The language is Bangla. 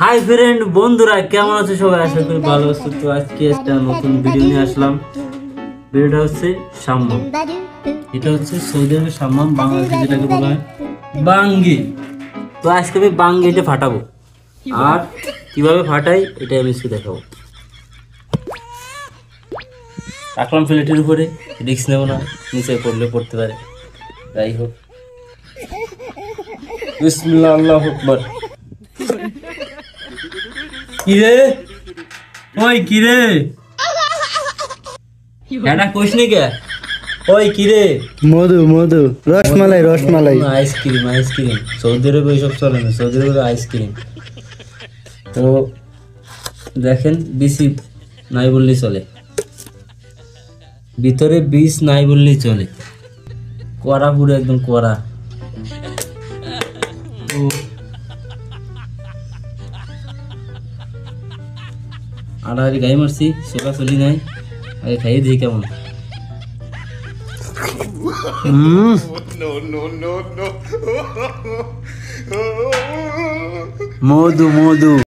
হাই ফ্রেন্ড বন্ধুরা, কেমন আছো সবাই? আশা করি ভালো আছো। তো আজকে একটা নতুন ভিডিও নিয়ে আসলাম। ভিডিওটা হচ্ছে সাম্মাম। এটা হচ্ছে সৌদি আরবের সাম্মাম, বাংলাদেশে যেটাকে বলা হয় বাঙ্গি। তো আজকে আমি বাঙ্গি এটা ফাটাবো, আর কিভাবে ফাটাই এটা আমি আজকে দেখাবো। রাখলাম প্লেটের উপরে, রিস্ক নেবো না, নিচে পড়লে পড়তে পারে। যাই হোক, বিসমিল্লাহ, আল্লাহু আকবার। কিরে ওই কিরে, এটা কইস নি কে? ওই কিরে, মধু মধু rasmalai rasmalai ice cream ice cream. Saudi আরবে ওইসব চলে না, সৌদি আরবে আইসক্রিম। তো দেখেন, বিসি নাই বললেই চলে, ভিতরে বিষ নাই বললেই চলে। কড়া পুরো একদম কড়া। আড়াআড়ি গাই মারছি, সোকা চলি নাই। আগে খাইয়ে দিই কেমন। মধু মধু।